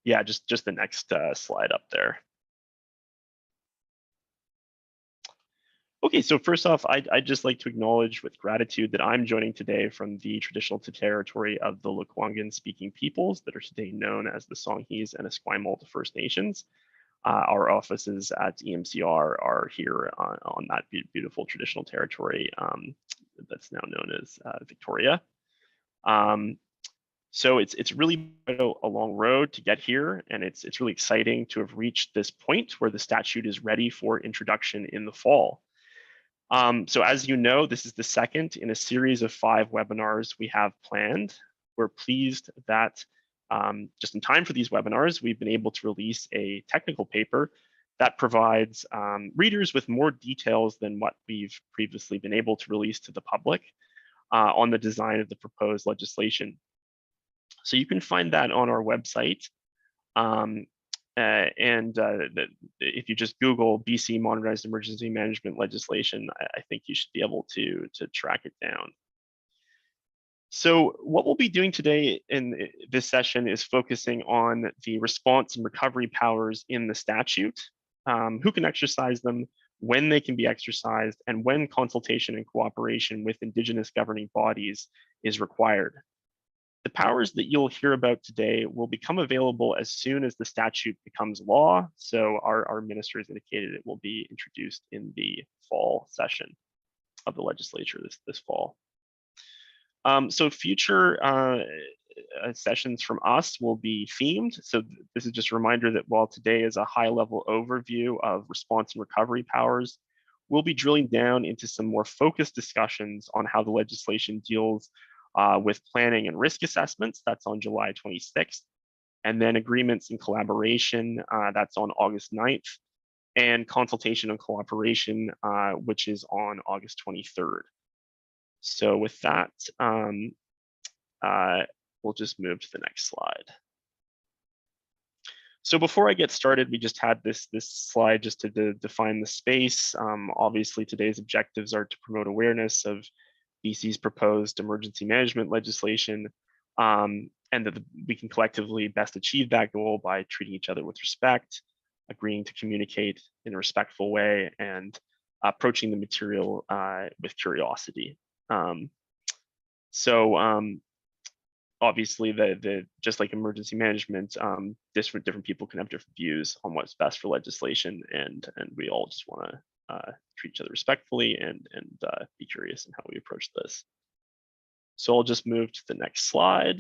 Yeah, just the next slide up there. Okay, so first off, I'd just like to acknowledge with gratitude that I'm joining today from the traditional territory of the Lekwungen speaking peoples that are today known as the Songhees and Esquimalt First Nations. Our offices at EMCR are here on that beautiful traditional territory that's now known as Victoria. So it's really a long road to get here, and it's really exciting to have reached this point where the statute is ready for introduction in the fall. So as you know, this is the second in a series of 5 webinars we have planned. We're pleased that just in time for these webinars, we've been able to release a technical paper that provides readers with more details than what we've previously been able to release to the public on the design of the proposed legislation. So you can find that on our website. If you just Google BC Modernized Emergency Management Legislation, I think you should be able to track it down. So what we'll be doing today in this session is focusing on the response and recovery powers in the statute, who can exercise them, when they can be exercised, and when consultation and cooperation with Indigenous governing bodies is required. The powers that you'll hear about today will become available as soon as the statute becomes law. So our minister has indicated it will be introduced in the fall session of the legislature this fall. So future sessions from us will be themed. So this is just a reminder that while today is a high-level overview of response and recovery powers, we'll be drilling down into some more focused discussions on how the legislation deals with planning and risk assessments. That's on July 26th. And then agreements and collaboration, that's on August 9th. And consultation and cooperation, which is on August 23rd. So with that, we'll just move to the next slide. So before I get started, we just had this slide just to define the space. Obviously, today's objectives are to promote awareness of BC's proposed emergency management legislation, and that we can collectively best achieve that goal by treating each other with respect, agreeing to communicate in a respectful way, and approaching the material with curiosity. Obviously, just like emergency management, different people can have different views on what's best for legislation, and we all just want to treat each other respectfully and be curious in how we approach this. So I'll just move to the next slide.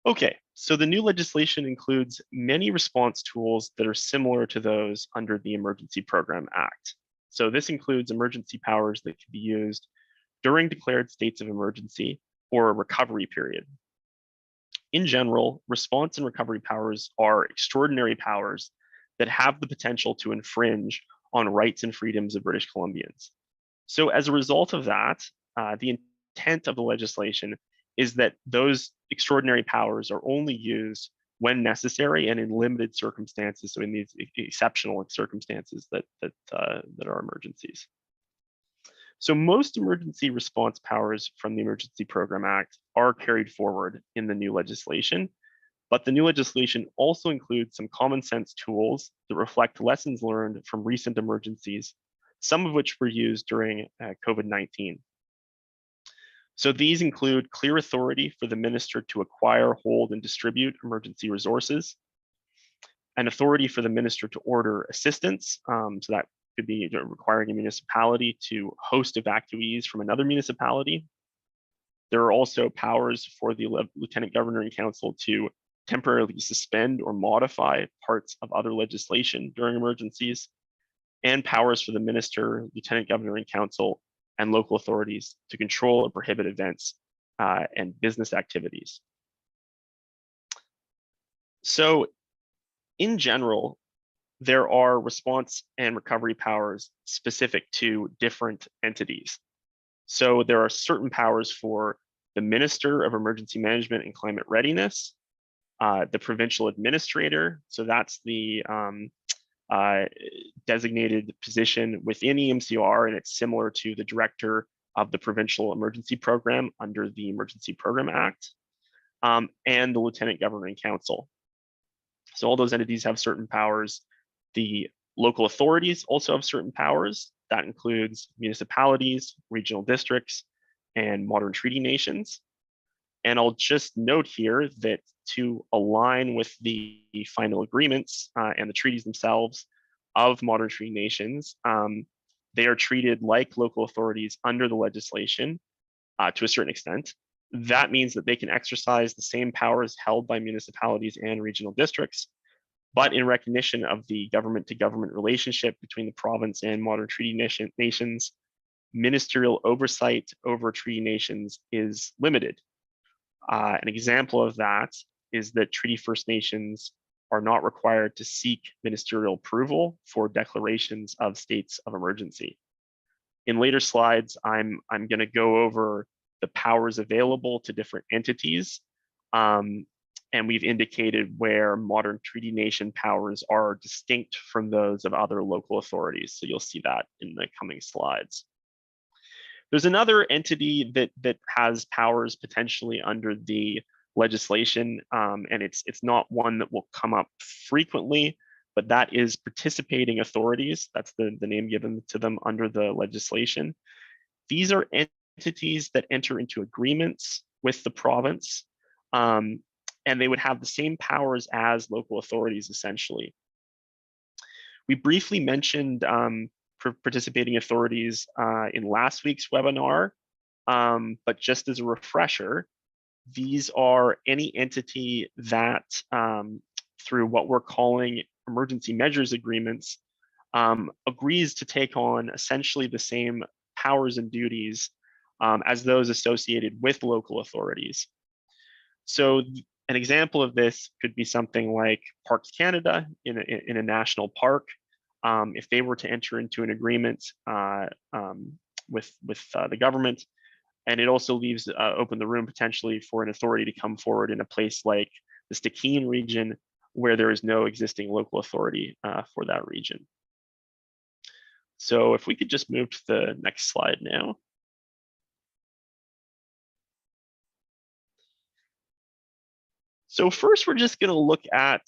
Okay, so the new legislation includes many response tools that are similar to those under the Emergency Program Act. So this includes emergency powers that can be used during declared states of emergency or a recovery period. In general, response and recovery powers are extraordinary powers that have the potential to infringe on rights and freedoms of British Columbians. So as a result of that, the intent of the legislation is that those extraordinary powers are only used when necessary and in limited circumstances, so in these exceptional circumstances that are emergencies. So most emergency response powers from the Emergency Program Act are carried forward in the new legislation, but the new legislation also includes some common sense tools that reflect lessons learned from recent emergencies, some of which were used during COVID-19. So these include clear authority for the minister to acquire, hold, and distribute emergency resources, an authority for the minister to order assistance, so that could be requiring a municipality to host evacuees from another municipality. There are also powers for the Lieutenant Governor and Council to temporarily suspend or modify parts of other legislation during emergencies, and powers for the Minister, Lieutenant Governor and Council, and local authorities to control or prohibit events and business activities. So in general, there are response and recovery powers specific to different entities. So there are certain powers for the Minister of Emergency Management and Climate Readiness, the provincial administrator, so that's the designated position within EMCR, and it's similar to the director of the provincial emergency program under the Emergency Program Act. and the Lieutenant Governor and Council. So all those entities have certain powers. The local authorities also have certain powers. That includes municipalities, regional districts, and modern treaty nations. And I'll just note here that to align with the final agreements and the treaties themselves of modern treaty nations, they are treated like local authorities under the legislation to a certain extent. That means that they can exercise the same powers held by municipalities and regional districts, but in recognition of the government-to-government relationship between the province and modern treaty nations, ministerial oversight over treaty nations is limited. An example of that is that treaty First Nations are not required to seek ministerial approval for declarations of states of emergency. In later slides, I'm going to go over the powers available to different entities, and we've indicated where modern treaty nation powers are distinct from those of other local authorities. So you'll see that in the coming slides. There's another entity that has powers potentially under the legislation, and it's not one that will come up frequently, but that is participating authorities. That's the name given to them under the legislation. These are entities that enter into agreements with the province, and they would have the same powers as local authorities, essentially. We briefly mentioned participating authorities in last week's webinar, but just as a refresher, these are any entity that through what we're calling emergency measures agreements agrees to take on essentially the same powers and duties as those associated with local authorities. So an example of this could be something like Parks Canada in a national park. If they were to enter into an agreement with the government, and it also leaves open the room potentially for an authority to come forward in a place like the Stikine region where there is no existing local authority for that region. So if we could just move to the next slide now. So first, we're just going to look at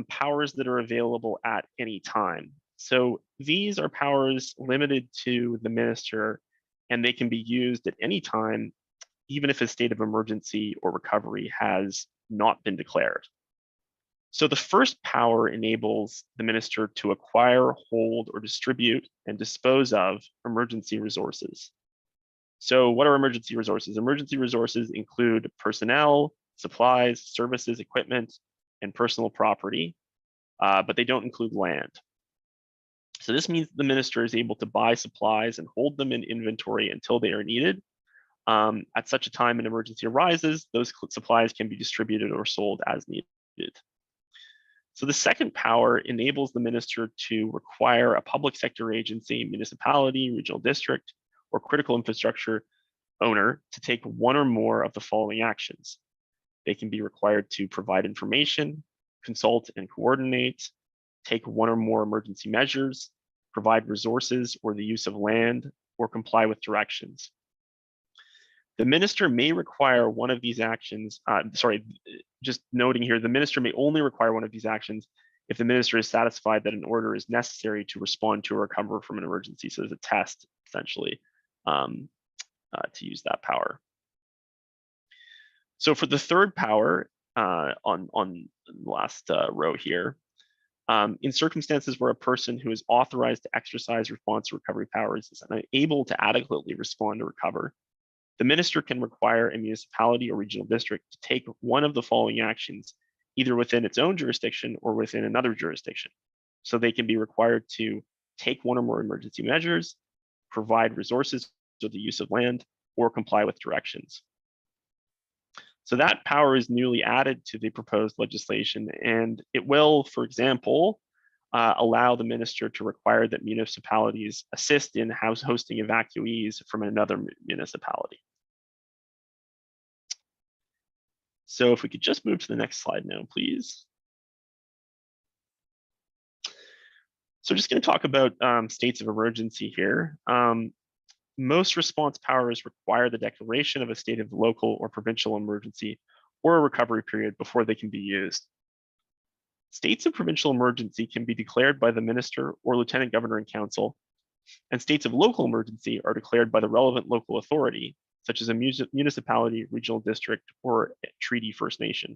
powers that are available at any time. So these are powers limited to the minister, and they can be used at any time, even if a state of emergency or recovery has not been declared. So the first power enables the minister to acquire, hold, or distribute and dispose of emergency resources. So what are emergency resources? Emergency resources include personnel, supplies, services, equipment, and personal property, but they don't include land. So this means the minister is able to buy supplies and hold them in inventory until they are needed. At such a time an emergency arises, those supplies can be distributed or sold as needed. So the second power enables the minister to require a public sector agency, municipality, regional district, or critical infrastructure owner to take one or more of the following actions. They can be required to provide information, consult and coordinate, take one or more emergency measures, provide resources or the use of land, or comply with directions. The minister may require one of these actions, just noting here, the minister may only require one of these actions if the minister is satisfied that an order is necessary to respond to or recover from an emergency. So there's a test, essentially, to use that power. So for the third power on the last row here, in circumstances where a person who is authorized to exercise response or recovery powers is unable to adequately respond or recover, the minister can require a municipality or regional district to take one of the following actions, either within its own jurisdiction or within another jurisdiction. So they can be required to take one or more emergency measures, provide resources or the use of land, or comply with directions. So that power is newly added to the proposed legislation, and it will, for example, allow the minister to require that municipalities assist in hosting evacuees from another municipality. So if we could just move to the next slide now, please. So just going to talk about states of emergency here. Most response powers require the declaration of a state of local or provincial emergency or a recovery period before they can be used. States of provincial emergency can be declared by the minister or lieutenant governor in council, and states of local emergency are declared by the relevant local authority, such as a municipality, regional district, or a treaty First Nation.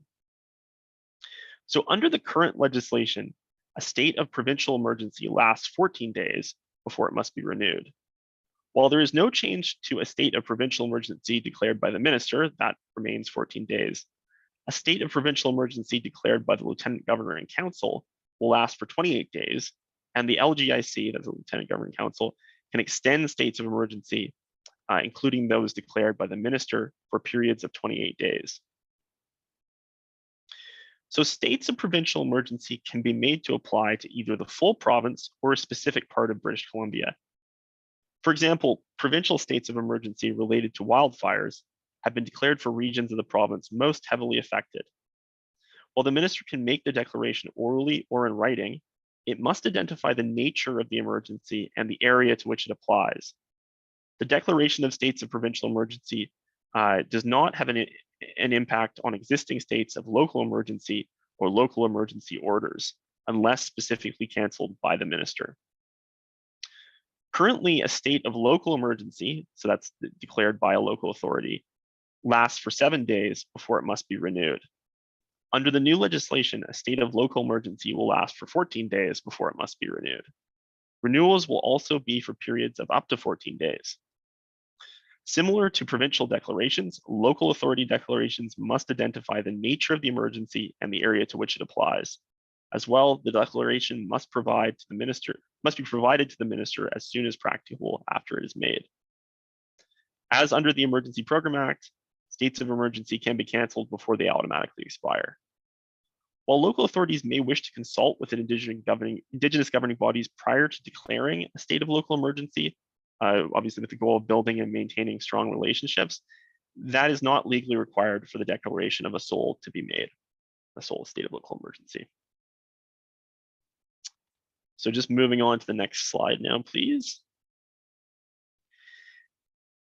So under the current legislation, a state of provincial emergency lasts 14 days before it must be renewed. While there is no change to a state of provincial emergency declared by the minister, that remains 14 days, a state of provincial emergency declared by the lieutenant governor and council will last for 28 days, and the LGIC, that's the lieutenant governor and council, can extend states of emergency, including those declared by the minister, for periods of 28 days. So states of provincial emergency can be made to apply to either the full province or a specific part of British Columbia. For example, provincial states of emergency related to wildfires have been declared for regions of the province most heavily affected. While the minister can make the declaration orally or in writing, it must identify the nature of the emergency and the area to which it applies. The declaration of states of provincial emergency does not have an impact on existing states of local emergency or local emergency orders, unless specifically canceled by the minister. Currently, a state of local emergency, so that's declared by a local authority, lasts for 7 days before it must be renewed. Under the new legislation, a state of local emergency will last for 14 days before it must be renewed. Renewals will also be for periods of up to 14 days. Similar to provincial declarations, local authority declarations must identify the nature of the emergency and the area to which it applies. As well, the declaration must be provided to the minister as soon as practicable after it is made. As under the Emergency Program Act, states of emergency can be canceled before they automatically expire. While local authorities may wish to consult with Indigenous governing bodies prior to declaring a state of local emergency, obviously with the goal of building and maintaining strong relationships, that is not legally required for the declaration of a SOL to be made, a SOL state of local emergency. So just moving on to the next slide now, please.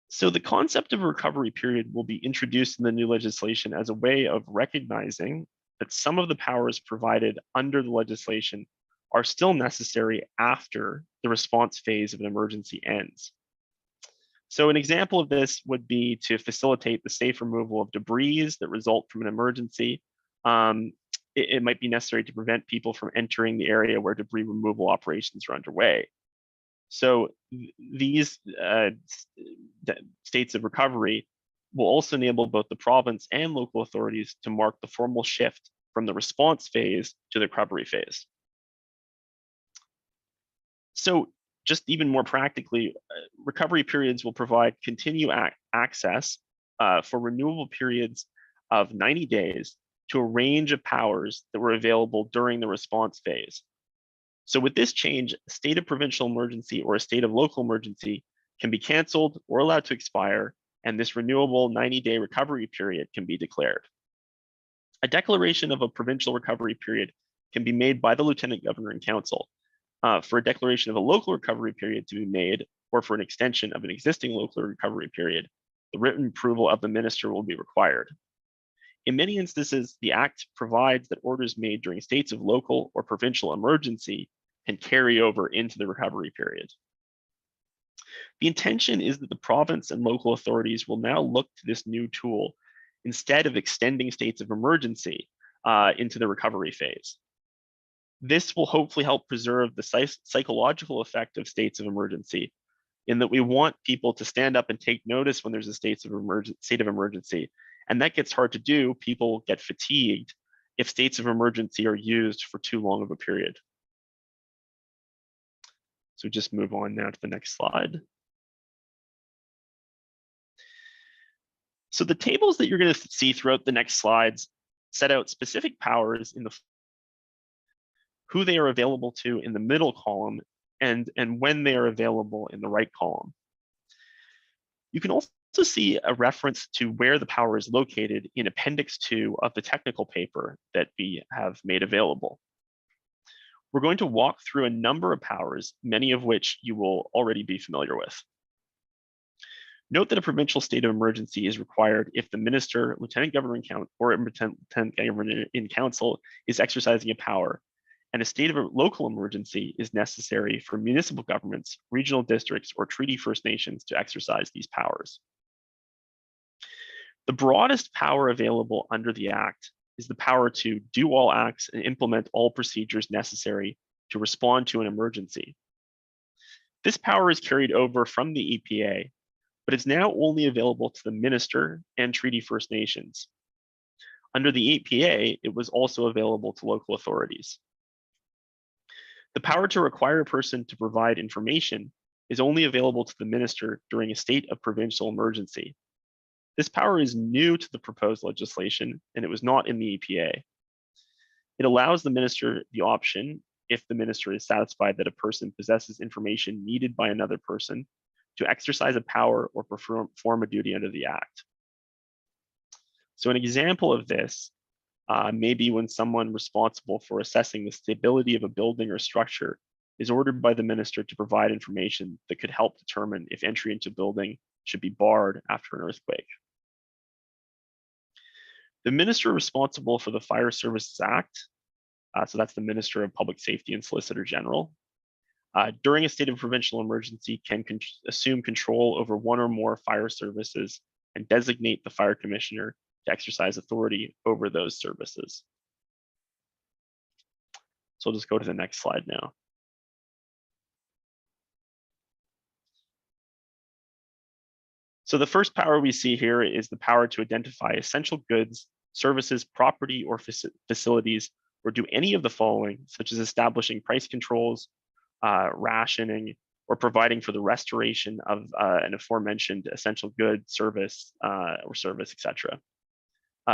So the concept of a recovery period will be introduced in the new legislation as a way of recognizing that some of the powers provided under the legislation are still necessary after the response phase of an emergency ends. So an example of this would be to facilitate the safe removal of debris that result from an emergency. It might be necessary to prevent people from entering the area where debris removal operations are underway. So these states of recovery will also enable both the province and local authorities to mark the formal shift from the response phase to the recovery phase. So just even more practically, recovery periods will provide continued access for renewable periods of 90 days to a range of powers that were available during the response phase. So with this change, a state of provincial emergency or a state of local emergency can be canceled or allowed to expire, and this renewable 90-day recovery period can be declared. A declaration of a provincial recovery period can be made by the lieutenant governor and council. For a declaration of a local recovery period to be made, or for an extension of an existing local recovery period, the written approval of the minister will be required. In many instances, the Act provides that orders made during states of local or provincial emergency can carry over into the recovery period. The intention is that the province and local authorities will now look to this new tool instead of extending states of emergency into the recovery phase. This will hopefully help preserve the psychological effect of states of emergency, in that we want people to stand up and take notice when there's a state of emergency. And that gets hard to do. People get fatigued if states of emergency are used for too long of a period. So just move on now to the next slide. So the tables that you're going to see throughout the next slides set out specific powers in the who they are available to in the middle column and when they are available in the right column. You can also see a reference to where the power is located in Appendix 2 of the technical paper that we have made available. We're going to walk through a number of powers, many of which you will already be familiar with. Note that a provincial state of emergency is required if the minister, lieutenant governor in council, or lieutenant governor in council is exercising a power, and a state of a local emergency is necessary for municipal governments, regional districts, or treaty First Nations to exercise these powers. The broadest power available under the Act is the power to do all acts and implement all procedures necessary to respond to an emergency. This power is carried over from the EPA, but it's now only available to the minister and treaty First Nations. Under the EPA, it was also available to local authorities. The power to require a person to provide information is only available to the minister during a state of provincial emergency. This power is new to the proposed legislation, and it was not in the EPA. It allows the minister the option, if the minister is satisfied that a person possesses information needed by another person, to exercise a power or perform a duty under the Act. So an example of this may be when someone responsible for assessing the stability of a building or structure is ordered by the minister to provide information that could help determine if entry into a building should be barred after an earthquake. The minister responsible for the Fire Services Act, so that's the Minister of Public Safety and Solicitor General, during a state of provincial emergency can assume control over one or more fire services and designate the fire commissioner to exercise authority over those services. So I'll just go to the next slide now. So the first power we see here is the power to identify essential goods, services, property, or facilities, or do any of the following, such as establishing price controls, rationing, or providing for the restoration of an aforementioned essential good, service, etc.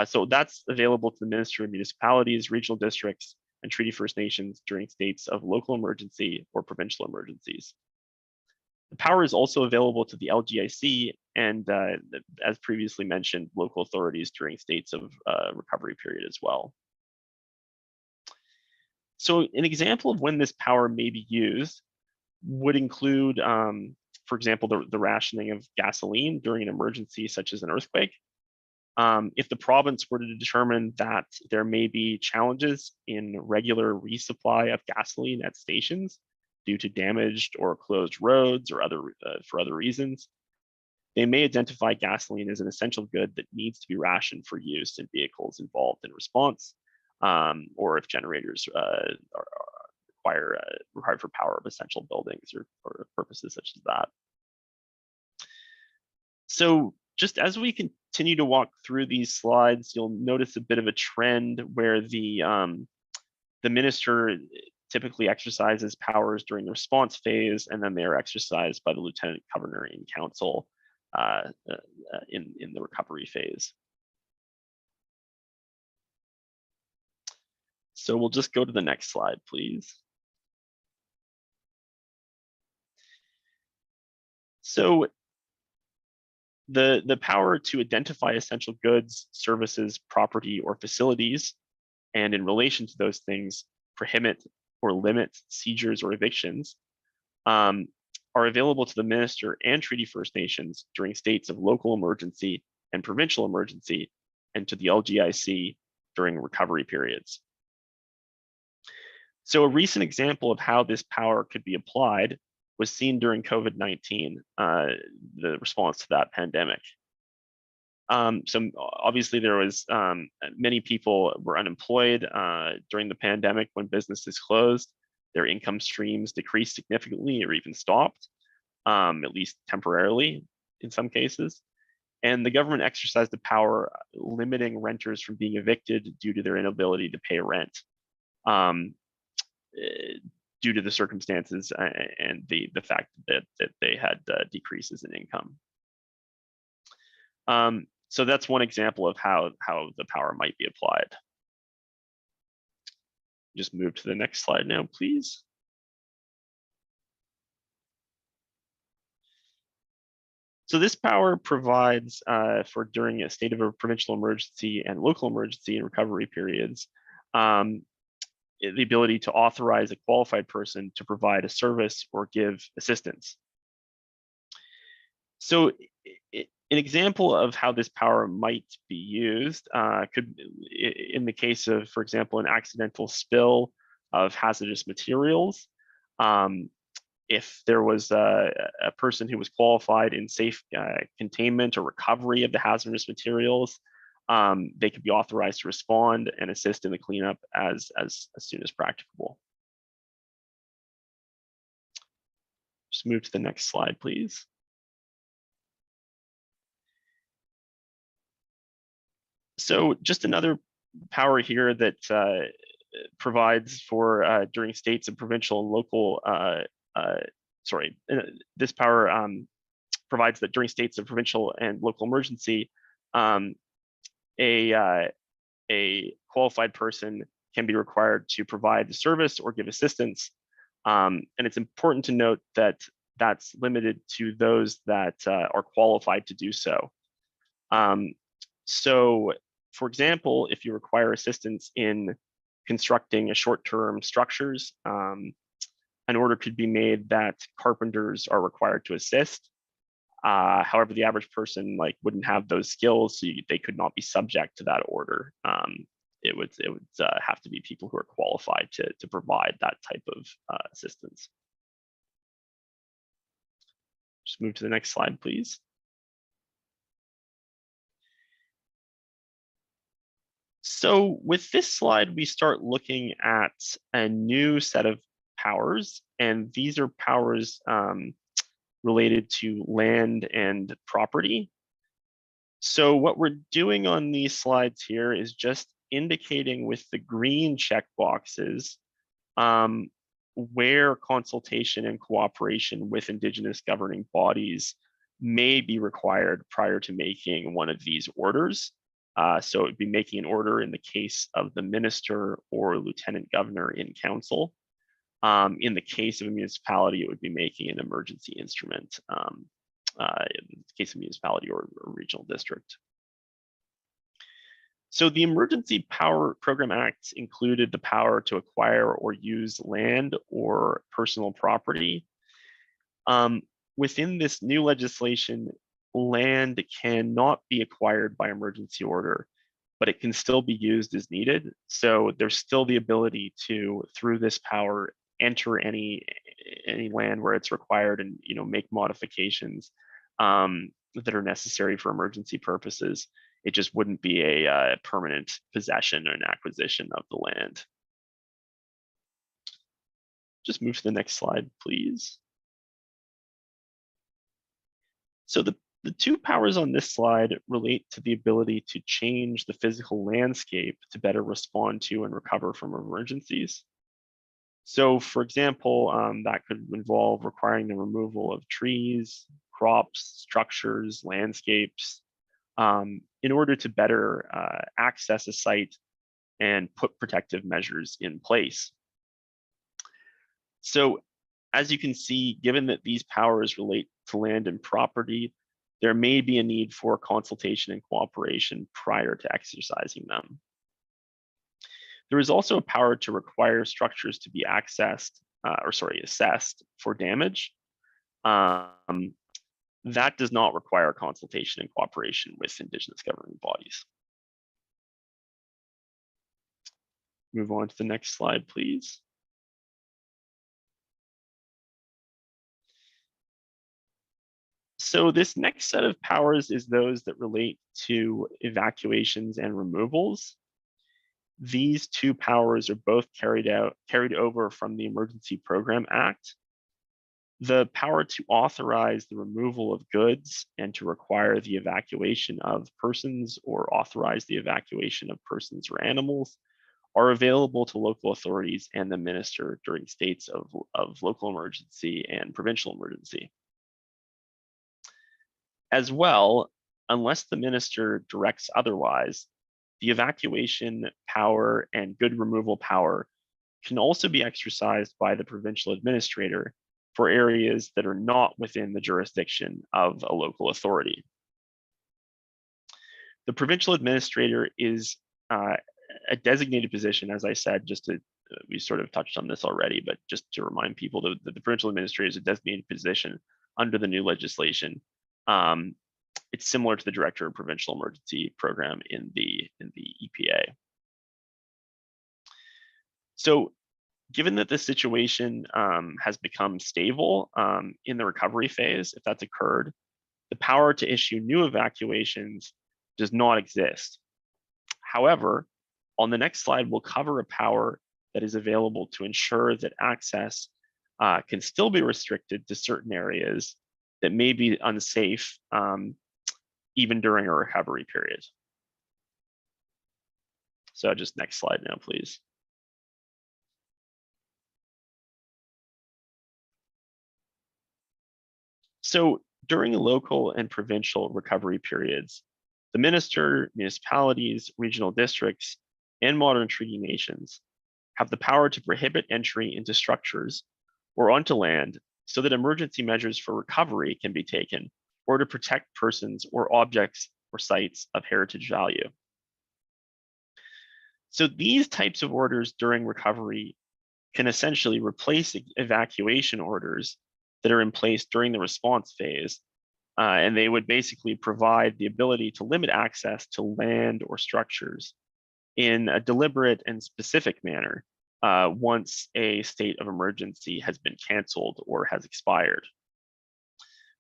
So that's available to the Ministry of Municipalities, regional districts, and treaty First Nations during states of local emergency or provincial emergencies. The power is also available to the LGIC and, as previously mentioned, local authorities during states of recovery period as well. So an example of when this power may be used would include, for example, the rationing of gasoline during an emergency such as an earthquake. If the province were to determine that there may be challenges in regular resupply of gasoline at stations due to damaged or closed roads or for other reasons, they may identify gasoline as an essential good that needs to be rationed for use in vehicles involved in response, or if generators are required for power of essential buildings or purposes such as that. So just as we continue to walk through these slides, you'll notice a bit of a trend where the minister typically exercises powers during the response phase, and then they are exercised by the lieutenant governor in council in the recovery phase. So we'll just go to the next slide, please. So the power to identify essential goods, services, property, or facilities, and in relation to those things, prohibit or limit seizures or evictions, are available to the minister and treaty First Nations during states of local emergency and provincial emergency, and to the LGIC during recovery periods. So a recent example of how this power could be applied was seen during COVID-19, the response to that pandemic. So obviously there was many people were unemployed during the pandemic when businesses closed. Their income streams decreased significantly or even stopped, at least temporarily in some cases. And the government exercised the power limiting renters from being evicted due to their inability to pay rent, due to the circumstances and the fact that they had decreases in income. So that's one example of how the power might be applied. Just move to the next slide now, please. So this power provides for during a state of a provincial emergency and local emergency and recovery periods, the ability to authorize a qualified person to provide a service or give assistance. So An example of how this power might be used could, in the case of, for example, an accidental spill of hazardous materials. If there was a person who was qualified in safe containment or recovery of the hazardous materials, they could be authorized to respond and assist in the cleanup as soon as practicable. Just move to the next slide, please. So just another power here that provides for during states of provincial and local, this power provides that during states of provincial and local emergency, a qualified person can be required to provide the service or give assistance. And it's important to note that that's limited to those that are qualified to do so. So, for example, if you require assistance in constructing a short-term structures, an order could be made that carpenters are required to assist. However, the average person wouldn't have those skills, so they could not be subject to that order. It would have to be people who are qualified to provide that type of assistance. Just move to the next slide, please. So with this slide, we start looking at a new set of powers, and these are powers related to land and property. So what we're doing on these slides here is just indicating with the green check boxes where consultation and cooperation with Indigenous governing bodies may be required prior to making one of these orders. So it would be making an order in the case of the minister or lieutenant governor in council. In the case of a municipality, it would be making an emergency instrument in the case of municipality or regional district. So the Emergency Power Program Act included the power to acquire or use land or personal property. Within this new legislation, land cannot be acquired by emergency order, but it can still be used as needed. So there's still the ability to, through this power, enter any land where it's required and make modifications that are necessary for emergency purposes. It just wouldn't be a permanent possession or an acquisition of the land. Just move to the next slide, please. So the two powers on this slide relate to the ability to change the physical landscape to better respond to and recover from emergencies. So for example, that could involve requiring the removal of trees, crops, structures, landscapes, in order to better access a site and put protective measures in place. So as you can see, given that these powers relate to land and property, there may be a need for consultation and cooperation prior to exercising them. There is also a power to require structures to be assessed for damage. That does not require consultation and cooperation with Indigenous governing bodies. Move on to the next slide, please. So this next set of powers is those that relate to evacuations and removals. These two powers are both carried over from the Emergency Program Act. The power to authorize the removal of goods and to require the evacuation of persons or authorize the evacuation of persons or animals are available to local authorities and the minister during states of local emergency and provincial emergency. As well, unless the minister directs otherwise, the evacuation power and good removal power can also be exercised by the provincial administrator for areas that are not within the jurisdiction of a local authority. The provincial administrator is a designated position, as I said, we sort of touched on this already, but just to remind people that the provincial administrator is a designated position under the new legislation. it's similar to the Director of Provincial Emergency Program in the EPA. So given that the situation has become stable in the recovery phase, if that's occurred, the power to issue new evacuations does not exist. However, on the next slide, we'll cover a power that is available to ensure that access can still be restricted to certain areas that may be unsafe even during a recovery period. So just next slide now, please. So during local and provincial recovery periods, the minister, municipalities, regional districts, and modern treaty nations have the power to prohibit entry into structures or onto land so that emergency measures for recovery can be taken, or to protect persons or objects or sites of heritage value. So these types of orders during recovery can essentially replace evacuation orders that are in place during the response phase. And they would basically provide the ability to limit access to land or structures in a deliberate and specific manner once a state of emergency has been canceled or has expired.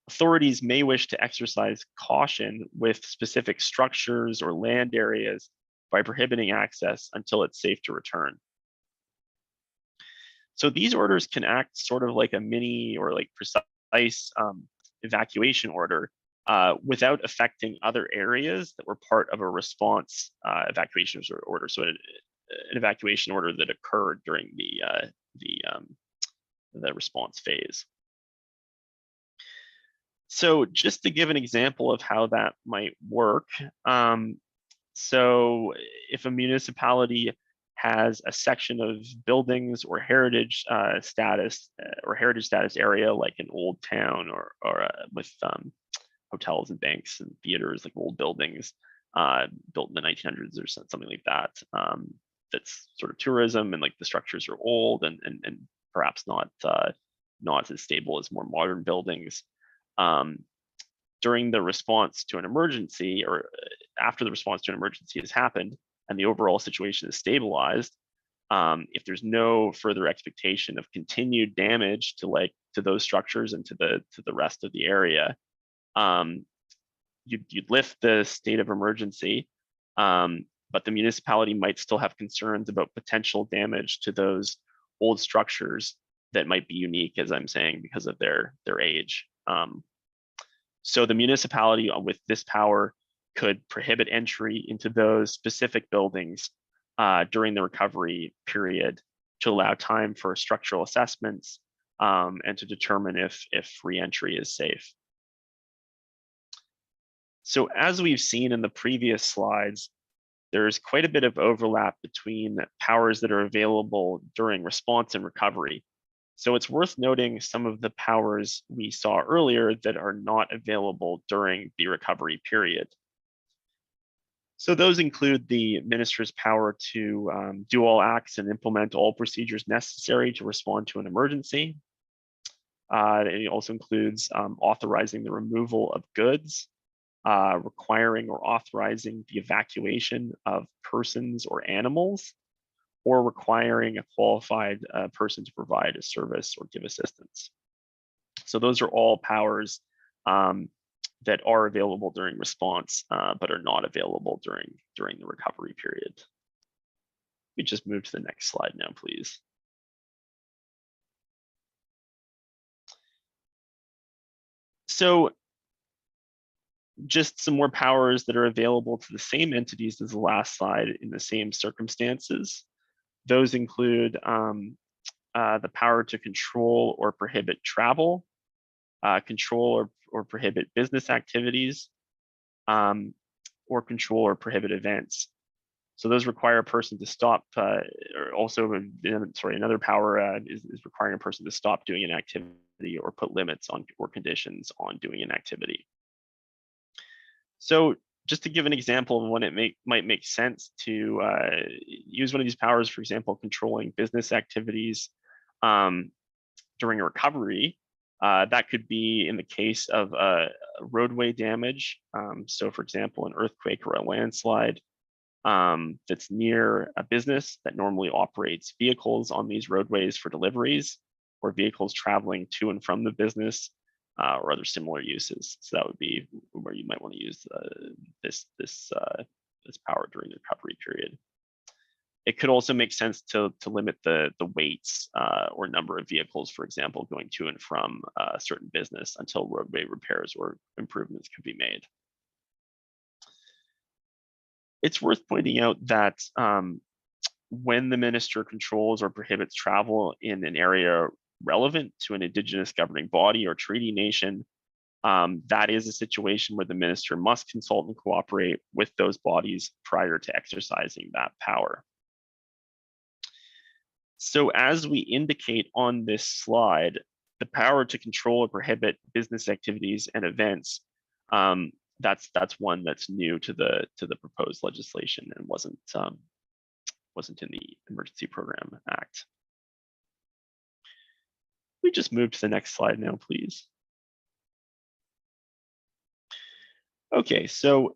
Authorities may wish to exercise caution with specific structures or land areas by prohibiting access until it's safe to return. So these orders can act sort of like a mini or like precise evacuation order without affecting other areas that were part of a response evacuation order. So an evacuation order that occurred during the response phase. So just to give an example of how that might work, so if a municipality has a section of buildings or heritage status area, like an old town or with hotels and banks and theaters, like old buildings built in the 1900s or something like that, that's sort of tourism, and like the structures are old and perhaps not as stable as more modern buildings. During the response to an emergency, or after the response to an emergency has happened and the overall situation is stabilized, if there's no further expectation of continued damage to those structures and to the rest of the area, you'd lift the state of emergency, but the municipality might still have concerns about potential damage to those old structures that might be unique, as I'm saying, because of their age. So the municipality with this power could prohibit entry into those specific buildings during the recovery period to allow time for structural assessments and to determine if re-entry is safe. So as we've seen in the previous slides, there's quite a bit of overlap between powers that are available during response and recovery. So it's worth noting some of the powers we saw earlier that are not available during the recovery period. So those include the minister's power to do all acts and implement all procedures necessary to respond to an emergency. It also includes authorizing the removal of goods, requiring or authorizing the evacuation of persons or animals, or requiring a qualified person to provide a service or give assistance. So those are all powers that are available during response, but are not available during the recovery period. We just move to the next slide now, please. So just some more powers that are available to the same entities as the last slide in the same circumstances. Those include the power to control or prohibit travel, control or prohibit business activities, or control or prohibit events. So those require a person to stop, or also, another power is requiring a person to stop doing an activity or put limits on or conditions on doing an activity. So just to give an example of when it might make sense to use one of these powers, for example, controlling business activities during a recovery, that could be in the case of roadway damage. So for example, an earthquake or a landslide that's near a business that normally operates vehicles on these roadways for deliveries, or vehicles traveling to and from the business, or other similar uses. So that would be where you might want to use this power during the recovery period. It could also make sense to limit the weights or number of vehicles, for example, going to and from a certain business until roadway repairs or improvements can be made. It's worth pointing out that when the minister controls or prohibits travel in an area relevant to an indigenous governing body or treaty nation, that is a situation where the minister must consult and cooperate with those bodies prior to exercising that power. So as we indicate on this slide, the power to control or prohibit business activities and events, that's one that's new to the proposed legislation and wasn't in the Emergency Program Act. We just move to the next slide now, please. Okay, so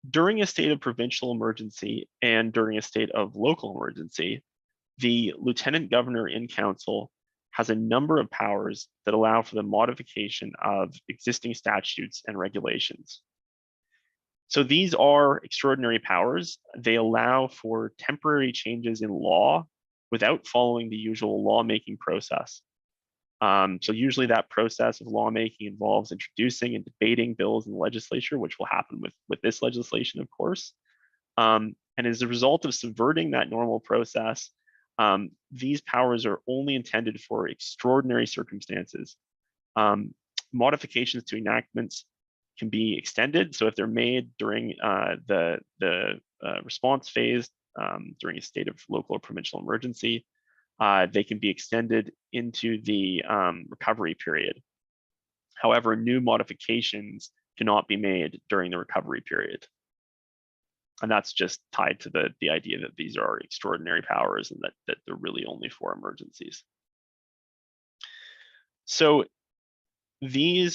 during a state of provincial emergency and during a state of local emergency, the Lieutenant Governor in Council has a number of powers that allow for the modification of existing statutes and regulations. So these are extraordinary powers. They allow for temporary changes in law without following the usual lawmaking process. So usually that process of lawmaking involves introducing and debating bills in the legislature, which will happen with this legislation, of course. And as a result of subverting that normal process, these powers are only intended for extraordinary circumstances. Modifications to enactments can be extended. So if they're made during the response phase, during a state of local or provincial emergency, they can be extended into the recovery period. However, new modifications cannot be made during the recovery period. And that's just tied to the idea that these are extraordinary powers and that they're really only for emergencies. So the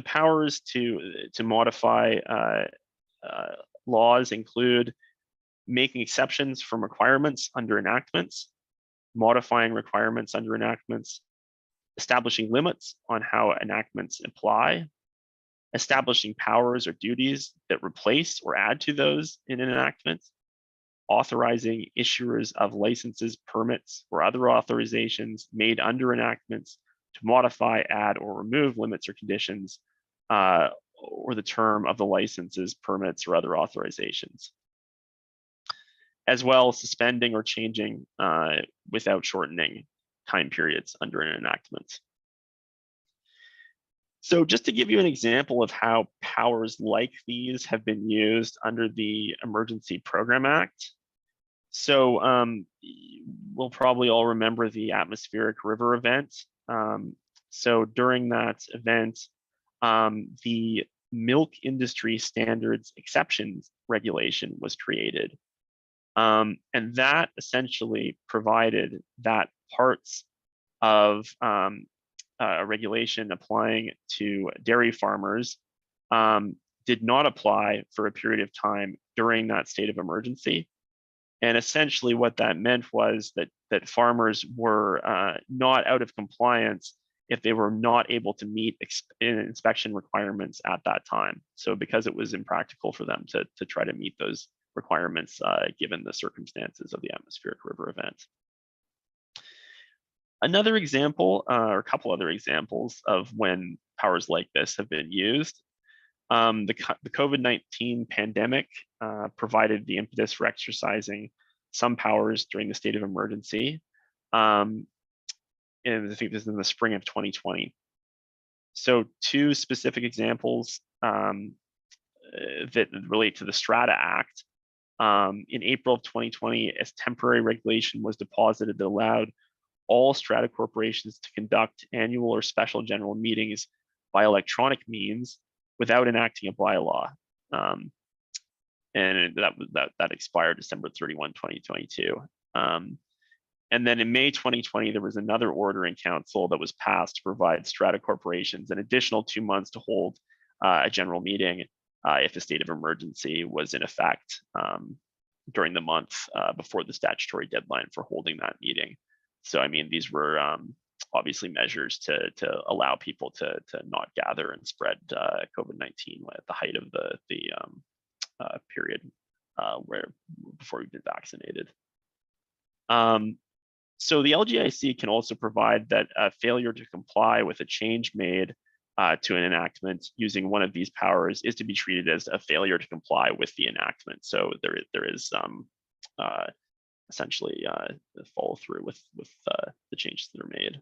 powers to modify laws include making exceptions from requirements under enactments, modifying requirements under enactments, establishing limits on how enactments apply, establishing powers or duties that replace or add to those in an enactment, authorizing issuers of licenses, permits, or other authorizations made under enactments to modify, add, or remove limits or conditions, or the term of the licenses, permits, or other authorizations, as well as suspending or changing without shortening time periods under an enactment. So just to give you an example of how powers like these have been used under the Emergency Program Act. So we'll probably all remember the atmospheric river event. So during that event, the milk industry standards exceptions regulation was created. And that essentially provided that parts of a regulation applying to dairy farmers did not apply for a period of time during that state of emergency. And essentially what that meant was that farmers were not out of compliance if they were not able to meet inspection requirements at that time. So because it was impractical for them to try to meet those requirements given the circumstances of the atmospheric river event. Another example, or a couple other examples of when powers like this have been used. The COVID-19 pandemic provided the impetus for exercising some powers during the state of emergency. And I think this is in the spring of 2020. So two specific examples that relate to the Strata Act. In April of 2020, a temporary regulation was deposited that allowed all strata corporations to conduct annual or special general meetings by electronic means without enacting a bylaw. And that expired December 31, 2022. And then in May 2020, there was another order in council that was passed to provide strata corporations an additional 2 months to hold a general meeting if a state of emergency was in effect during the month before the statutory deadline for holding that meeting. So, I mean, these were obviously measures to allow people to not gather and spread COVID-19 at the height of the period where before we've been vaccinated. So the LGIC can also provide that a failure to comply with a change made to an enactment using one of these powers is to be treated as a failure to comply with the enactment. So there is essentially follow through with the changes that are made.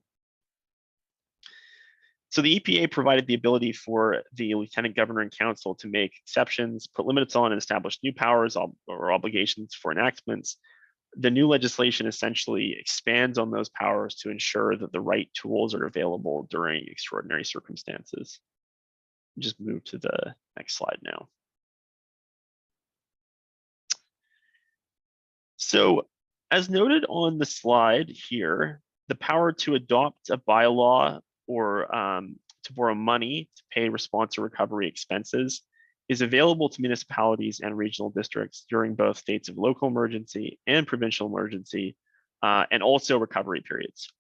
So the EPA provided the ability for the Lieutenant Governor and Council to make exceptions, put limits on, and establish new powers or obligations for enactments. The new legislation essentially expands on those powers to ensure that the right tools are available during extraordinary circumstances. Just move to the next slide now. So, as noted on the slide here, the power to adopt a bylaw or to borrow money to pay response or recovery expenses is available to municipalities and regional districts during both states of local emergency and provincial emergency, and also recovery periods.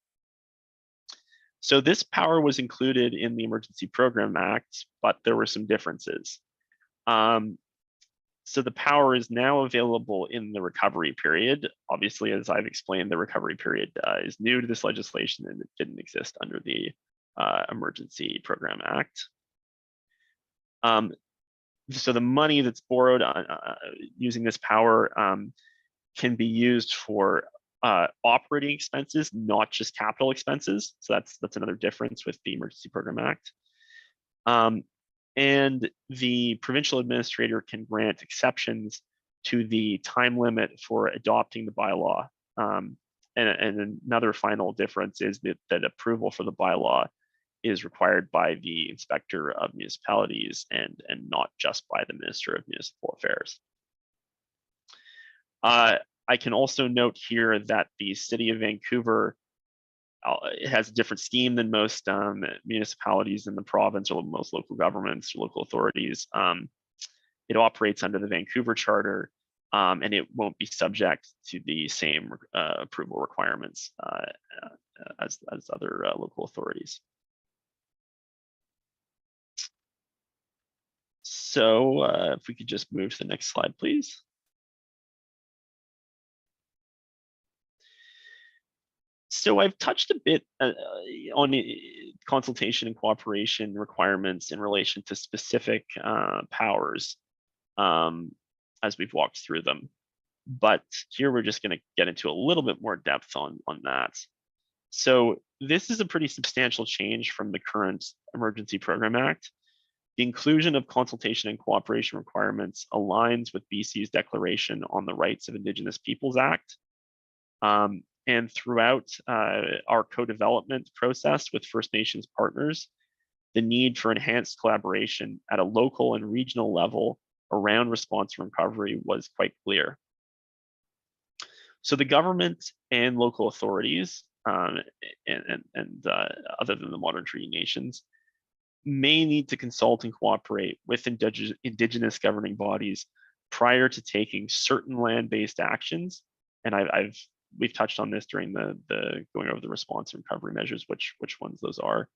So this power was included in the Emergency Program Act, but there were some differences. So the power is now available in the recovery period. Obviously, as I've explained, the recovery period is new to this legislation and it didn't exist under the Emergency Program Act. So the money that's borrowed using this power can be used for operating expenses, not just capital expenses. So that's another difference with the Emergency Program Act. And the provincial administrator can grant exceptions to the time limit for adopting the bylaw. And another final difference is that approval for the bylaw is required by the Inspector of Municipalities and not just by the Minister of Municipal Affairs. I can also note here that the City of Vancouver has a different scheme than most municipalities in the province or most local governments or local authorities. It operates under the Vancouver Charter, and it won't be subject to the same approval requirements as other local authorities. So if we could just move to the next slide, please. So I've touched a bit on consultation and cooperation requirements in relation to specific powers as we've walked through them. But here we're just going to get into a little bit more depth on that. So this is a pretty substantial change from the current Emergency Program Act. The inclusion of consultation and cooperation requirements aligns with BC's Declaration on the Rights of Indigenous Peoples Act. And throughout our co-development process with First Nations partners, the need for enhanced collaboration at a local and regional level around response and recovery was quite clear. So the government and local authorities, other than the modern treaty nations, may need to consult and cooperate with Indigenous governing bodies prior to taking certain land-based actions. And we've touched on this during the going over the response and recovery measures, which ones those are.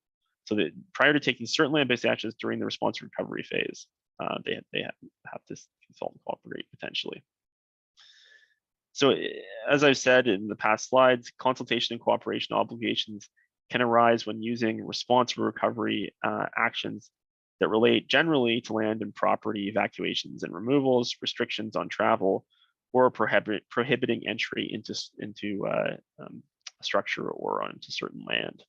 So that prior to taking certain land-based actions during the response and recovery phase, they have to consult and cooperate potentially. So as I've said in the past slides, consultation and cooperation obligations can arise when using response and recovery actions that relate generally to land and property evacuations and removals, restrictions on travel, or prohibiting entry into a structure or onto certain land.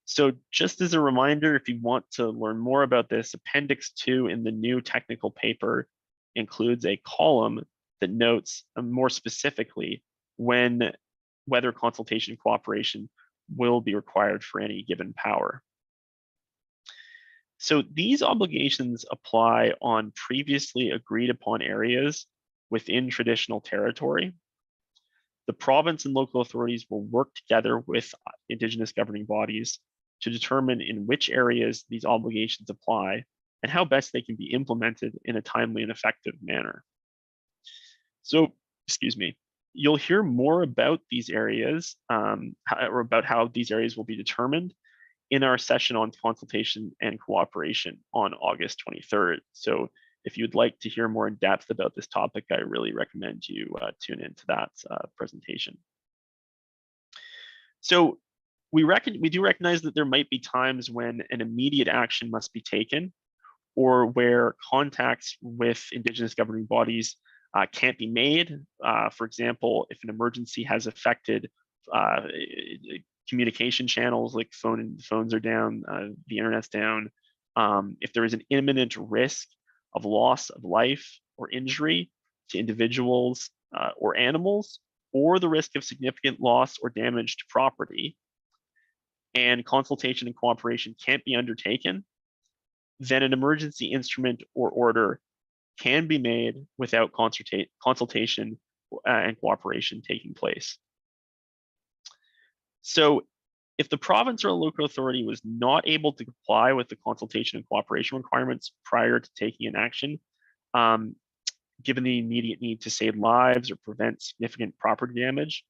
So just as a reminder, if you want to learn more about this, Appendix 2 in the new technical paper includes a column that notes more specifically whether consultation and cooperation will be required for any given power. So these obligations apply on previously agreed upon areas within traditional territory. The province and local authorities will work together with Indigenous governing bodies to determine in which areas these obligations apply and how best they can be implemented in a timely and effective manner. So, excuse me, you'll hear more about these areas or about how these areas will be determined in our session on consultation and cooperation on August 23rd. So if you'd like to hear more in depth about this topic, I really recommend you tune into that presentation. So we do recognize that there might be times when an immediate action must be taken, or where contacts with Indigenous governing bodies can't be made. For example, if an emergency has affected communication channels, like phones are down, the internet's down, if there is an imminent risk of loss of life or injury to individuals or animals, or the risk of significant loss or damage to property, and consultation and cooperation can't be undertaken, then an emergency instrument or order can be made without consultation and cooperation taking place. So if the province or local authority was not able to comply with the consultation and cooperation requirements prior to taking an action, given the immediate need to save lives or prevent significant property damage,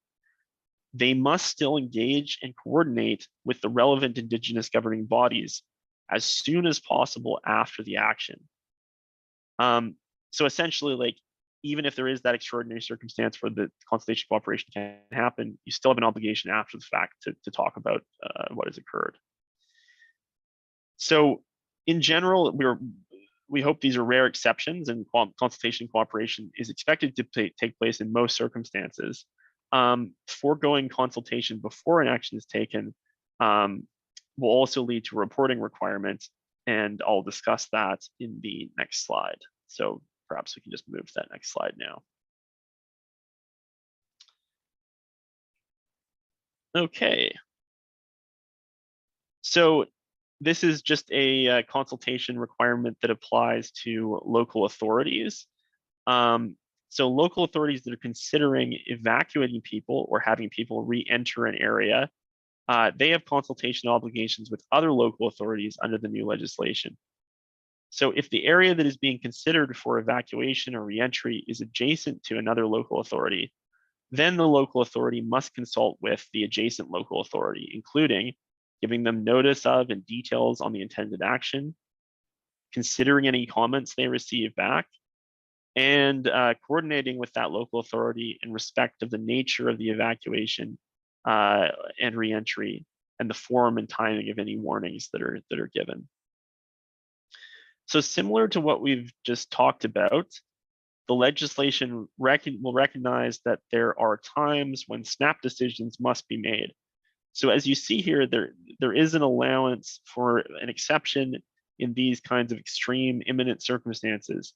they must still engage and coordinate with the relevant Indigenous governing bodies as soon as possible after the action. So essentially, like, even if there is that extraordinary circumstance where the consultation cooperation can happen, you still have an obligation after the fact to talk about what has occurred. So in general, we hope these are rare exceptions, and consultation cooperation is expected to take place in most circumstances. Foregoing consultation before an action is taken will also lead to reporting requirements, and I'll discuss that in the next slide. So perhaps we can just move to that next slide now. Okay. So this is just a consultation requirement that applies to local authorities. So local authorities that are considering evacuating people or having people re-enter an area, they have consultation obligations with other local authorities under the new legislation. So if the area that is being considered for evacuation or re-entry is adjacent to another local authority, then the local authority must consult with the adjacent local authority, including giving them notice of and details on the intended action, considering any comments they receive back, and coordinating with that local authority in respect of the nature of the evacuation and re-entry, and the form and timing of any warnings that are given. So similar to what we've just talked about, the legislation will recognize that there are times when snap decisions must be made. So as you see here, there is an allowance for an exception in these kinds of extreme imminent circumstances.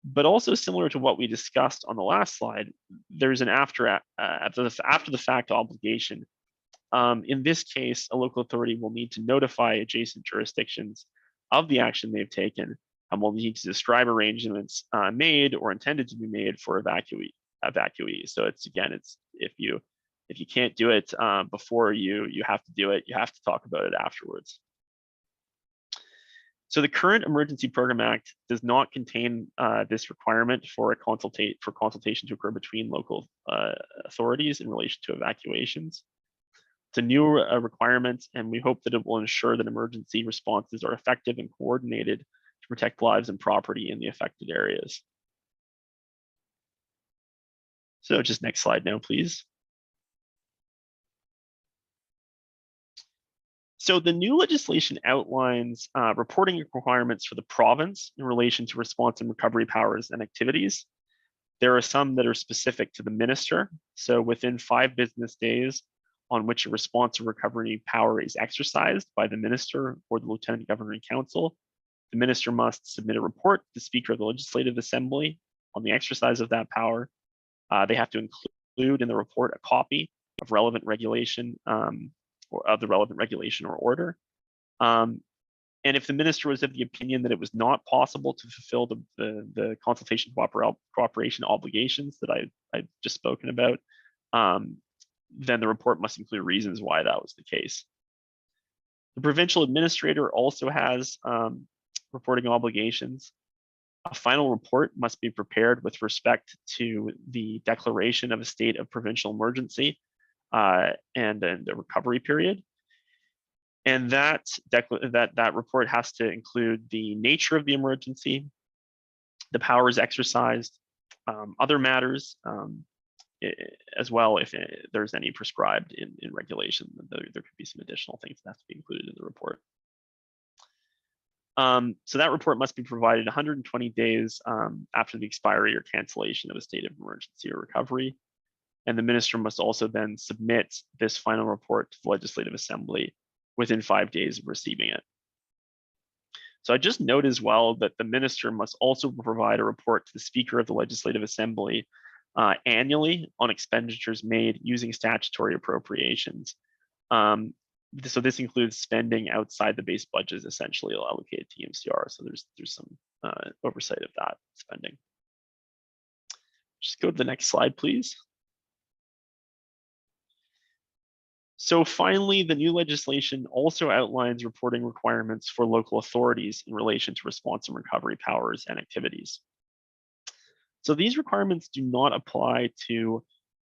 But also similar to what we discussed on the last slide, there's an after the fact obligation. In this case, a local authority will need to notify adjacent jurisdictions of the action they've taken, and will need to describe arrangements made or intended to be made for evacuees. So it's if you can't do it before you have to do it, you have to talk about it afterwards. So the current Emergency Program Act does not contain this requirement for consultation to occur between local authorities in relation to evacuations. It's a new requirement, and we hope that it will ensure that emergency responses are effective and coordinated to protect lives and property in the affected areas. So just next slide now, please. So the new legislation outlines reporting requirements for the province in relation to response and recovery powers and activities. There are some that are specific to the minister. So within 5 business days on which a response or recovery power is exercised by the minister or the Lieutenant Governor in Council, the minister must submit a report to the Speaker of the Legislative Assembly on the exercise of that power. They have to include in the report a copy of relevant regulation or of the relevant regulation or order. And if the minister was of the opinion that it was not possible to fulfill the consultation cooperation obligations that I've just spoken about, then the report must include reasons why that was the case. The provincial administrator also has reporting obligations. A final report must be prepared with respect to the declaration of a state of provincial emergency and the recovery period. And that report has to include the nature of the emergency, the powers exercised, other matters, as well if there's any prescribed in regulation. There could be some additional things that have to be included in the report. So that report must be provided 120 days after the expiry or cancellation of a state of emergency or recovery. And the minister must also then submit this final report to the Legislative Assembly within 5 days of receiving it. So I just note as well that the minister must also provide a report to the Speaker of the Legislative Assembly annually on expenditures made using statutory appropriations. So this includes spending outside the base budget essentially allocated to EMCR. So there's some oversight of that spending. Just go to the next slide, please. So finally, the new legislation also outlines reporting requirements for local authorities in relation to response and recovery powers and activities. So these requirements do not apply to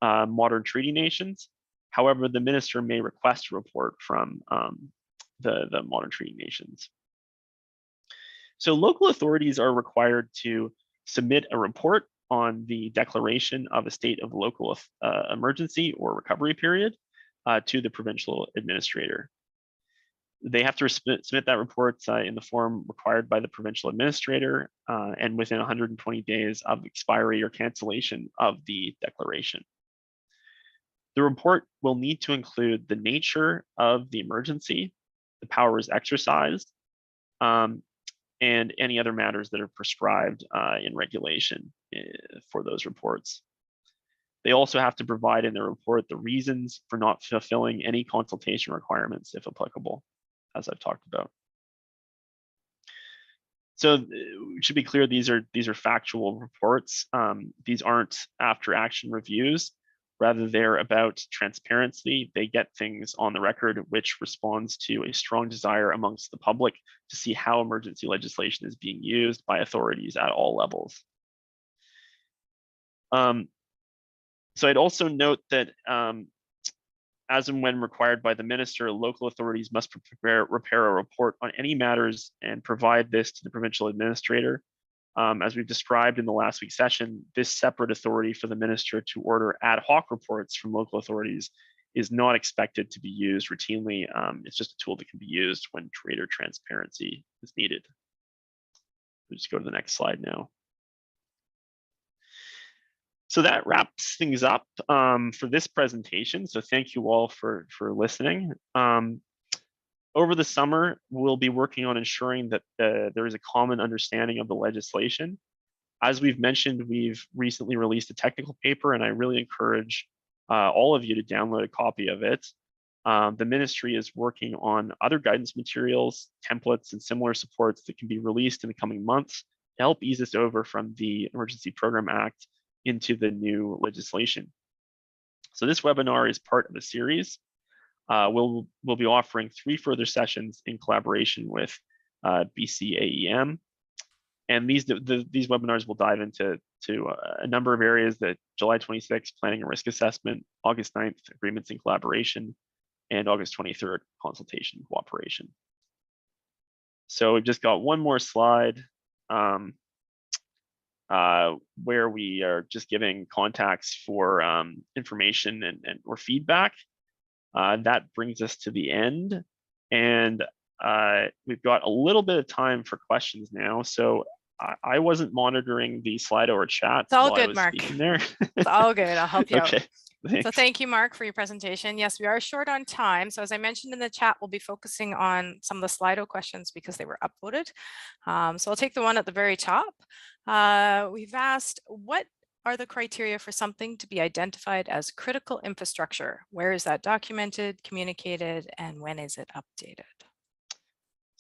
modern treaty nations. However, the minister may request a report from the modern treaty nations. So local authorities are required to submit a report on the declaration of a state of local emergency or recovery period to the provincial administrator. They have to submit that report in the form required by the provincial administrator and within 120 days of expiry or cancellation of the declaration. The report will need to include the nature of the emergency, the powers exercised, and any other matters that are prescribed in regulation for those reports. They also have to provide in the report the reasons for not fulfilling any consultation requirements, if applicable, as I've talked about. So it should be clear these are factual reports. These aren't after action reviews. Rather, they're about transparency. They get things on the record, which responds to a strong desire amongst the public to see how emergency legislation is being used by authorities at all levels. So I'd also note that as and when required by the minister, local authorities must prepare a report on any matters and provide this to the provincial administrator. As we've described in the last week's session, this separate authority for the minister to order ad hoc reports from local authorities is not expected to be used routinely. It's just a tool that can be used when greater transparency is needed. We'll just go to the next slide now. So that wraps things up for this presentation. So thank you all for listening. Over the summer, we'll be working on ensuring that there is a common understanding of the legislation. As we've mentioned, we've recently released a technical paper, and I really encourage all of you to download a copy of it. The ministry is working on other guidance materials, templates, and similar supports that can be released in the coming months to help ease us over from the Emergency Program Act into the new legislation. So this webinar is part of a series. We'll be offering 3 further sessions in collaboration with BCAEM. And these webinars will dive into a number of areas that July 26th, planning and risk assessment, August 9th, agreements and collaboration, and August 23rd, consultation and cooperation. So we've just got one more slide where we are just giving contacts for information and or feedback. That brings us to the end, and we've got a little bit of time for questions now. So I wasn't monitoring the Slido or chat. It's all good, Mark. There. It's all good. I'll help you Okay, out. thanks. So thank you, Mark, for your presentation. Yes, we are short on time. So as I mentioned in the chat, we'll be focusing on some of the Slido questions because they were uploaded. So I'll take the one at the very top. We've asked, what are the criteria for something to be identified as critical infrastructure? Where is that documented, communicated, and when is it updated?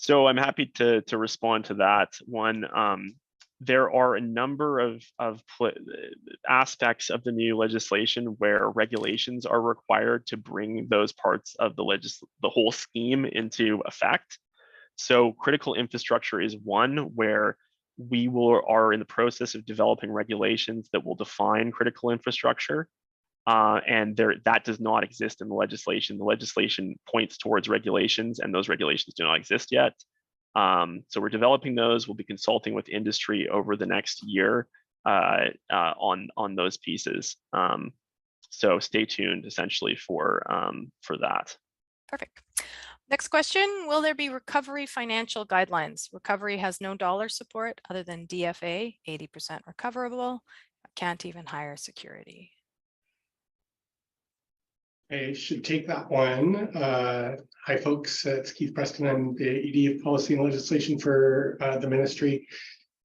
So I'm happy to respond to that one. there are a number of aspects of the new legislation where regulations are required to bring those parts of the whole scheme into effect. So critical infrastructure is one where are in the process of developing regulations that will define critical infrastructure. And that does not exist in the legislation. The legislation points towards regulations, and those regulations do not exist yet. So we're developing those. We'll be consulting with industry over the next year on those pieces. So stay tuned, essentially, for that. Perfect. Next question, will there be recovery financial guidelines? Recovery has no dollar support other than DFA, 80% recoverable, can't even hire security. I should take that one. Hi, folks. It's Keith Preston. I'm the ED of Policy and Legislation for the ministry.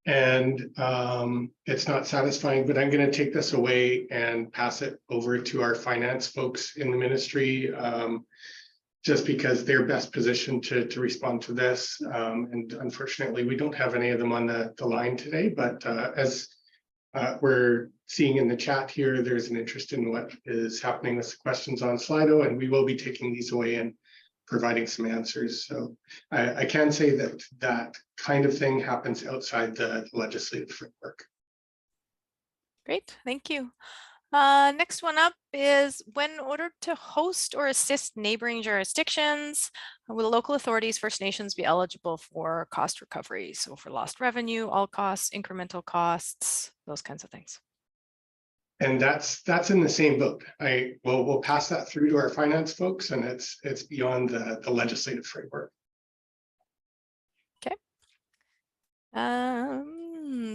And it's not satisfying, but I'm going to take this away and pass it over to our finance folks in the ministry, just because they're best positioned to respond to this. And unfortunately, we don't have any of them on the line today, but as we're seeing in the chat here, there's an interest in what is happening with the questions on Slido, and we will be taking these away and providing some answers. So I can say that that kind of thing happens outside the legislative framework. Great, thank you. Next one up is, when ordered to host or assist neighboring jurisdictions, will local authorities, First Nations, be eligible for cost recovery? So for lost revenue, all costs, incremental costs, those kinds of things. And that's in the same boat. We'll pass that through to our finance folks, and it's beyond the legislative framework. Okay.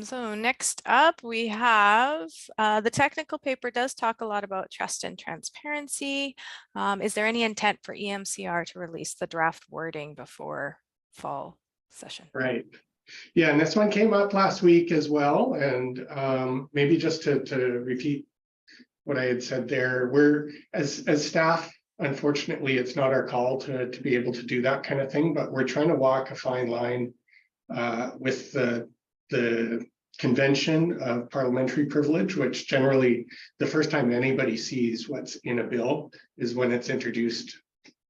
So next up, we have the technical paper does talk a lot about trust and transparency. Is there any intent for EMCR to release the draft wording before fall session? Right. Yeah, and this one came up last week as well. And maybe just to repeat what I had said there, we're as staff, unfortunately, it's not our call to be able to do that kind of thing, but we're trying to walk a fine line with the convention of parliamentary privilege, which generally the first time anybody sees what's in a bill is when it's introduced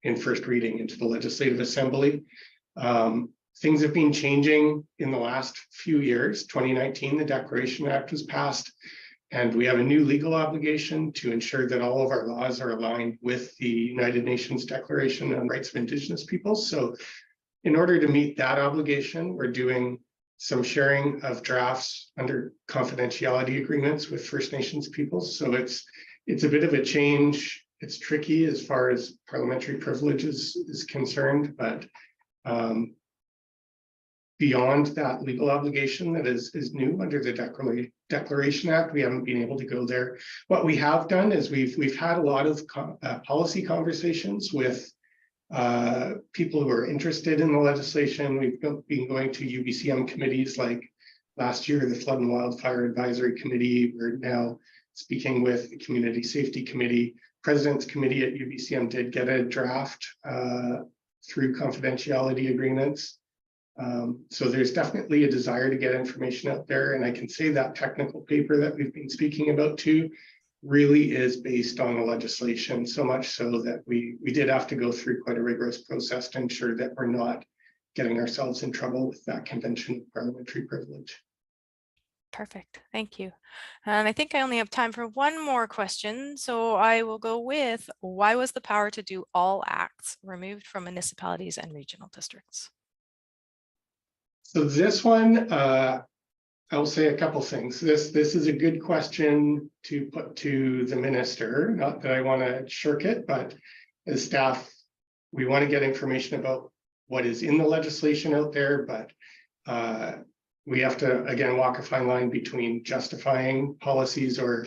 in first reading into the Legislative Assembly. Things have been changing in the last few years. 2019, the Declaration Act was passed, and we have a new legal obligation to ensure that all of our laws are aligned with the United Nations Declaration on Rights of Indigenous Peoples. So in order to meet that obligation, we're doing some sharing of drafts under confidentiality agreements with First Nations peoples. So it's a bit of a change. It's tricky as far as parliamentary privilege is concerned, but beyond that legal obligation that is new under the Declaration Act, we haven't been able to go there. What we have done is we've had a lot of policy conversations with people who are interested in the legislation. We've been going to UBCM committees, like last year, the Flood and Wildfire Advisory Committee. We're now speaking with the Community Safety Committee. President's Committee at UBCM did get a draft through confidentiality agreements. So there's definitely a desire to get information out there. And I can say that technical paper that we've been speaking about too really is based on the legislation, so much so that we did have to go through quite a rigorous process to ensure that we're not getting ourselves in trouble with that convention of parliamentary privilege. Perfect, thank you. And I think I only have time for one more question. So I will go with, why was the power to do all acts removed from municipalities and regional districts? So this one, I'll say a couple things. This is a good question to put to the minister. Not that I want to shirk it, but as staff, we want to get information about what is in the legislation out there, but we have to, again, walk a fine line between justifying policies or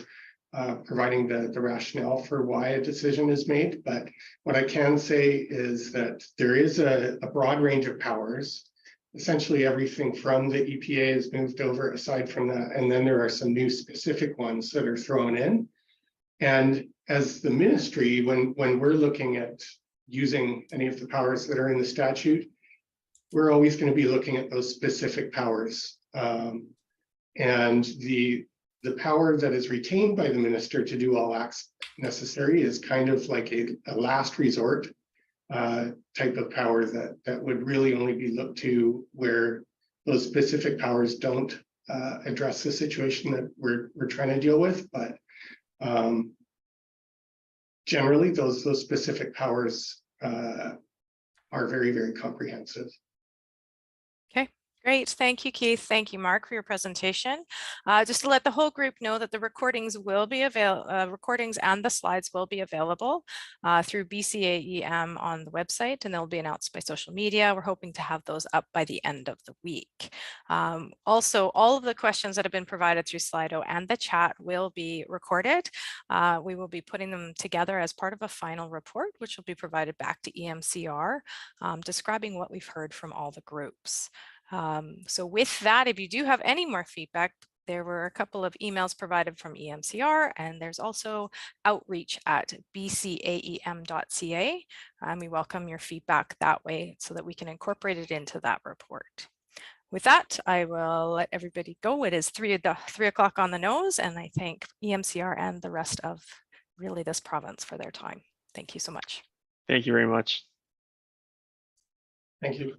providing the rationale for why a decision is made. But what I can say is that there is a broad range of powers. Essentially everything from the EPA is moved over aside from that. And then there are some new specific ones that are thrown in. And as the ministry, when we're looking at using any of the powers that are in the statute, we're always going to be looking at those specific powers. And the power that is retained by the minister to do all acts necessary is kind of like a last resort type of power that would really only be looked to where those specific powers don't address the situation that we're trying to deal with. But generally, those specific powers are very, very comprehensive. Okay, great. Thank you, Keith. Thank you, Mark, for your presentation. Just to let the whole group know that the recordings will be recordings and the slides will be available through BCAEM on the website, and they'll be announced by social media. We're hoping to have those up by the end of the week. Also, all of the questions that have been provided through Slido and the chat will be recorded. We will be putting them together as part of a final report, which will be provided back to EMCR, describing what we've heard from all the groups. So with that, if you do have any more feedback, there were a couple of emails provided from EMCR, and there's also outreach at bcaem.ca, and we welcome your feedback that way so that we can incorporate it into that report. With that, I will let everybody go. It is 3 o'clock on the nose, and I thank EMCR and the rest of really this province for their time. Thank you so much. Thank you very much. Thank you.